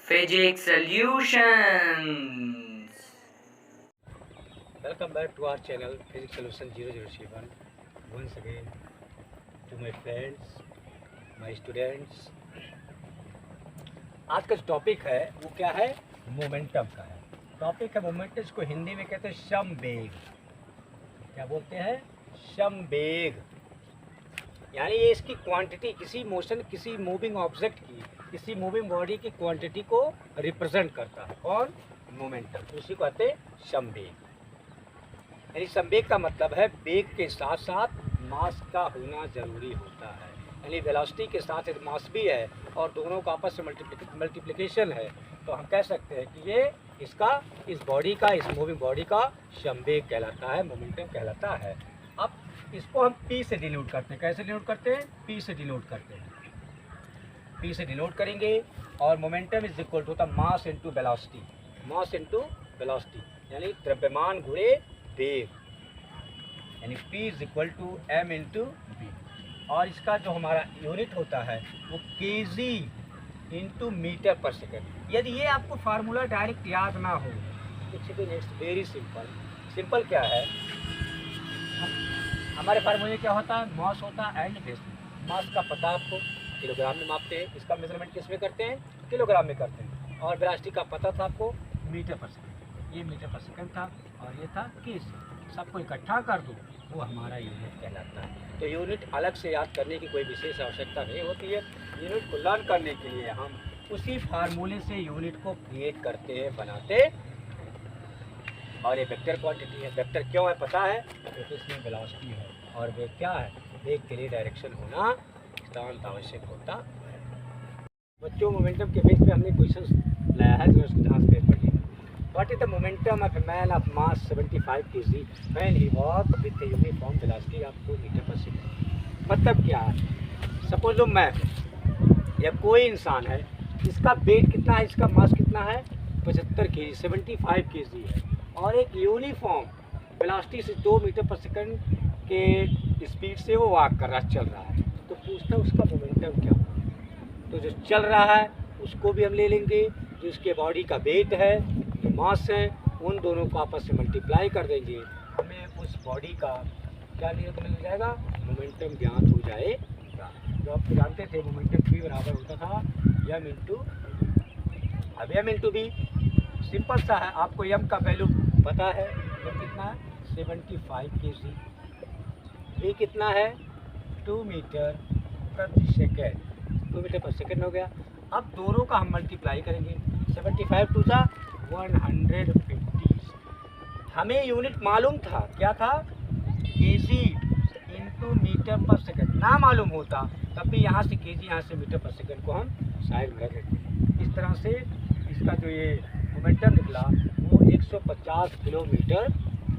Physics Solutions. Welcome back to our channel Physics Solution 007. Once again to my friends, my students. आज का जो topic है वो क्या है? मोमेंटम का है। टॉपिक है मोमेंटम, इसको हिंदी में कहते हैं समवेग। क्या बोलते हैं? समवेग। यानी ये इसकी क्वांटिटी, किसी मोशन, किसी मूविंग ऑब्जेक्ट की, किसी मूविंग बॉडी की क्वांटिटी को रिप्रेजेंट करता है। कौन? मोमेंटम। उसी को कहते हैं समवेग। यानी संवेग का मतलब है वेग के साथ साथ मास का होना जरूरी होता है। यानी वेलोसिटी के साथ एक मास भी है और दोनों का आपस में मल्टीप्लिकेशन है, तो हम कह सकते हैं कि ये इसका, इस बॉडी का, इस मूविंग बॉडी का संवेग कहलाता है, मोमेंटम कहलाता है। अब इसको हम P से डिनोट करते हैं। कैसे डिनोट करते हैं? P से डिनोट करते हैं। P से डिनोट करेंगे और मोमेंटम इज इक्वल टू होता है mass into velocity. Mass into velocity यानी द्रव्यमान गुणे वेग, यानी P is equal to m into v. और इसका जो हमारा यूनिट होता है वो kg into metre per second. यदि ये आपको फार्मूला डायरेक्ट याद ना हो, इट्स वेरी सिंपल। सिंपल क्या है? हमारे फार्मूले क्या होता है? मास होता है एंड वेट। मास का पता आपको किलोग्राम में मापते हैं, इसका मेजरमेंट किस में करते हैं? किलोग्राम में करते हैं। और वेलोसिटी का पता था आपको मीटर पर सेकेंड। ये मीटर पर सेकेंड था और ये था केस। सबको इकट्ठा कर दो, वो हमारा यूनिट कहलाता है। तो यूनिट अलग से याद करने की कोई विशेष आवश्यकता नहीं होती है। यूनिट को लर्न करने के लिए हम उसी फार्मूले से यूनिट को क्रिएट करते हैं, बनाते। और ये वेक्टर क्वांटिटी है। वेक्टर क्यों है पता है? क्योंकि इसमें वेलोसिटी है और वेग क्या है? वेग के लिए डायरेक्शन होना नितांत आवश्यक होता है। बच्चों, मोमेंटम के बेस पे हमने क्वेश्चन लाया है, जो उसको ध्यान से पढ़िए। What is the momentum of a man of mass 75 kg when he walks with a uniform velocity of 2 metre per second? मतलब क्या है? सपोज लो मैं या कोई इंसान है, इसका वेट कितना है, इसका मास कितना है? 75 kg, 75 kg है और एक यूनिफॉर्म वेलोसिटी से 2 मीटर पर सेकेंड के स्पीड से वो वॉक कर रहा है, चल रहा है। तो पूछता है उसका मोमेंटम क्या होगा? तो जो चल रहा है उसको भी हम ले लेंगे, जो इसके बॉडी का वेट है, जो मास है, उन दोनों को आपस में मल्टीप्लाई कर देंगे। हमें उस बॉडी का क्या मिल जाएगा? मोमेंटम ज्ञात हो जाएगा। जो आप जानते थे मोमेंटम P बराबर होता था m इंटू, अब m इंटू बी सिंपल सा है। आपको m का वैल्यू पता है, m कितना है? 75 kg। v कितना है? 2 मीटर प्रति सेकेंड। 2 मीटर पर सेकेंड हो गया। अब दोनों का हम मल्टीप्लाई करेंगे। 75 टू सा 150। हमें यूनिट मालूम था, क्या था? kg into metre per second. ना मालूम होता तब भी यहाँ से kg, यहाँ से मीटर पर सेकेंड को हम साइड में रख देते। इस तरह से इसका जो ये मोमेंटम निकला वो 150 किलोमीटर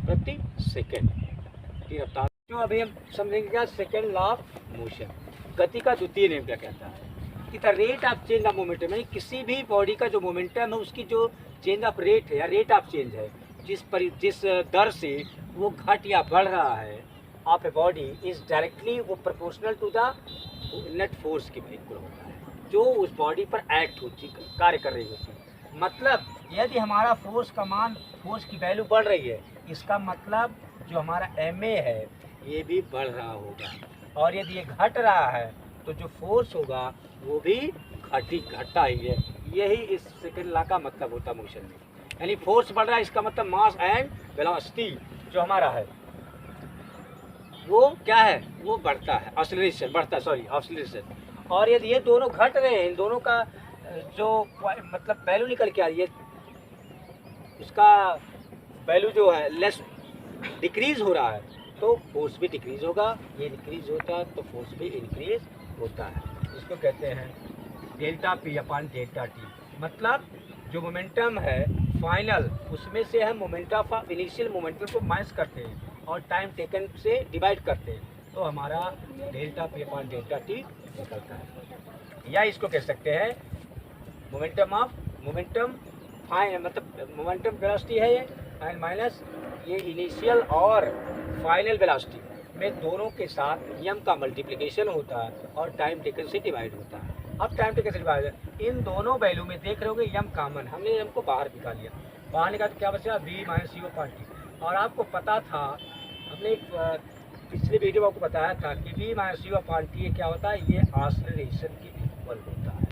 प्रति सेकेंड की रफ्तार। जो अभी हम समझेंगे क्या? सेकेंड लॉ ऑफ मोशन, गति का द्वितीय नियम क्या कहता है? कि the rate of change of momentum, यानी किसी भी बॉडी का जो मोमेंटम है उसकी जो चेंज ऑफ रेट है या रेट ऑफ चेंज है, जिस दर से वो घट या बढ़ रहा है of a body, is directly वो proportional to the net force के इक्वल होता है, जो उस बॉडी पर एक्ट होती, कार्य कर रही होती है। मतलब यदि हमारा फोर्स का मान, फोर्स की वैल्यू बढ़ रही है, इसका मतलब जो हमारा MA है ये भी बढ़ रहा होगा। और यदि ये घट रहा है तो जो फोर्स होगा वो भी घटता ही है। यही इस सेकेंड लॉ का मतलब होता है मोशन में। यानी फोर्स बढ़ रहा है, इसका मतलब मास एंड वेलोसिटी जो हमारा है वो क्या है? वो बढ़ता है, ऑसिलेशन बढ़ता है, सॉरी ऑसिलेशन। और यदि ये दोनों घट रहे हैं, इन दोनों का जो मतलब वैल्यू निकल के आ रही है, उसका वैल्यू जो है लेस, डिक्रीज हो रहा है, तो फोर्स भी डिक्रीज होगा। ये डिक्रीज होता है तो फोर्स भी इंक्रीज होता है। इसको कहते हैं delta P upon delta T। मतलब जो मोमेंटम है फाइनल, उसमें से हम मोमेंटम ऑफ इनिशियल मोमेंटम को माइनस करते हैं और टाइम टेकन से डिवाइड करते हैं, तो हमारा delta P upon delta T निकलता है। या इसको कह सकते हैं मोमेंटम मतलब मोमेंटम वेलोसिटी है ये, एंड माइनस ये इनिशियल और फाइनल वेलोसिटी में दोनों के साथ m का मल्टीप्लिकेशन होता है और टाइम टेकन से डिवाइड होता है। अब टाइम टेकन से डिवाइड है इन दोनों वैल्यू में देख रहे होगे यम कॉमन, हमने यम को बाहर निकाल लिया, बाहर निकाल तो क्या बचा v माइनस सी अपॉन टी। और आपको पता था, हमने पिछले वीडियो में आपको बताया था कि v माइनस सी अपॉन टी क्या होता है, ये ऑसिलेशन के इक्वल होता है,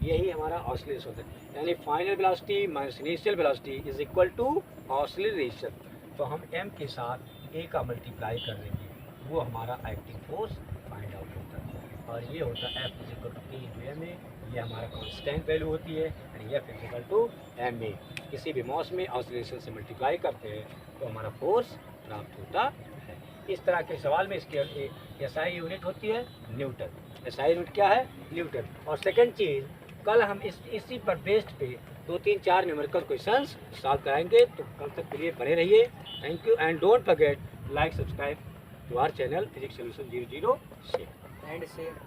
यही हमारा ऑसिलेशन होता है, यानी final velocity minus initial velocity is equal to oscillation. तो हम m के साथ a का मल्टीप्लाई कर देंगे, वो हमारा एक्टिंग फोर्स फाइंड आउट होता है। और ये होता है F is equal to T into M A, ये हमारा कांस्टेंट वैल्यू होती है, यानी F is equal to M A. किसी भी मास में ऑसिलेशन से मल्टीप्लाई करते हैं तो हमारा फोर्स प्राप्त होता है। इस तरह के सवाल में इसके SI यूनिट होती है न्यूटन, SI यूनिट क्या है, न्यूटन। और सेकेंड चीज़, कल हम इसी पर बेस्ड पे 2-3-4 न्यूमेरिकल क्वेश्चंस सॉल्व कराएंगे, तो कल तक के लिए बने रहिए। Thank you and don't forget like subscribe to our channel physics solution 00 share and share.